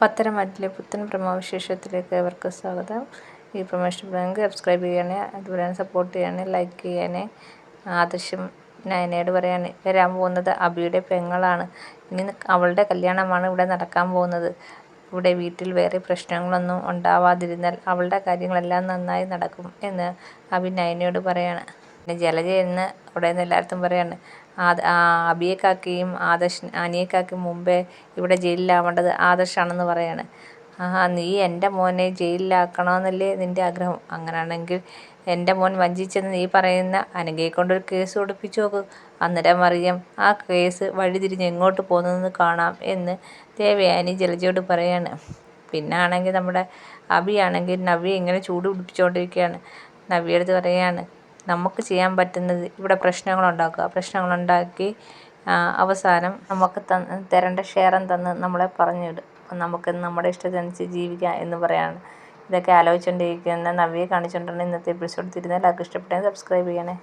പത്തനംതിട്ടയിലെ പുത്തൻ പ്രമോവിശേഷത്തിലേക്ക് ഏവർക്കും സ്വാഗതം. ഈ പ്രമോ ഇഷ്ടപ്പെടുമെങ്കിൽ സബ്സ്ക്രൈബ് ചെയ്യണേ, അതുപോലെ തന്നെ സപ്പോർട്ട് ചെയ്യണേ, ലൈക്ക് ചെയ്യണേ. ആദർശം നയനയോട് പറയാണ്, വരാൻ പോകുന്നത് അബിയുടെ പെങ്ങളാണ്. ഇനി അവളുടെ കല്യാണമാണ് ഇവിടെ നടക്കാൻ പോകുന്നത്. ഇവിടെ വീട്ടിൽ വേറെ പ്രശ്നങ്ങളൊന്നും ഉണ്ടാവാതിരുന്നാൽ അവളുടെ കാര്യങ്ങളെല്ലാം നന്നായി നടക്കും എന്ന് അബി നയനയോട് പറയാണ്. പിന്നെ ജലജ എന്ന് അവിടെ നിന്ന് എല്ലായിടത്തും പറയാണ്, അബിയെക്കാക്കിയും അനിയെക്കാക്കിയും മുമ്പേ ഇവിടെ ജയിലിലാവേണ്ടത് ആദർശാണെന്ന് പറയാണ്. നീ എൻ്റെ മോനെ ജയിലിലാക്കണമെന്നല്ലേ നിൻ്റെ ആഗ്രഹം? അങ്ങനെയാണെങ്കിൽ എൻ്റെ മോൻ വഞ്ചിച്ചെന്ന് നീ പറയുന്ന അനഘയെ കൊണ്ടൊരു കേസ് കൊടുപ്പിച്ചു നോക്ക്. അന്നേരം അറിയാം ആ കേസ് വഴിതിരിഞ്ഞ് എങ്ങോട്ട് പോകുന്നതെന്ന് കാണാം എന്ന് ദേവയാനി ജലജയോട് പറയാണ്. പിന്നെ ആണെങ്കിൽ നമ്മുടെ അബിയാണെങ്കിൽ നവ്യ ഇങ്ങനെ ചൂട് പിടിപ്പിച്ചുകൊണ്ടിരിക്കുകയാണ്. നവ്യയെടുത്ത് പറയാണ്, നമുക്ക് ചെയ്യാൻ പറ്റുന്നത് ഇവിടെ പ്രശ്നങ്ങളുണ്ടാക്കി അവസാനം നമുക്ക് തരേണ്ട ഷെയറും തന്ന് നമ്മളെ പറഞ്ഞിടും. നമുക്ക് നമ്മുടെ ഇഷ്ടത്തിനനുസരിച്ച് ജീവിക്കാം എന്ന് പറയാണ്. ഇതൊക്കെ ആലോചിച്ചുകൊണ്ടിരിക്കുന്ന നവ്യയെ കാണിച്ചുകൊണ്ടാണ് ഇന്നത്തെ എപ്പിസോഡ്. തിരുന്നാൽ എല്ലാവർക്കും ഇഷ്ടപ്പെട്ടെങ്കിൽ സബ്സ്ക്രൈബ് ചെയ്യണേ.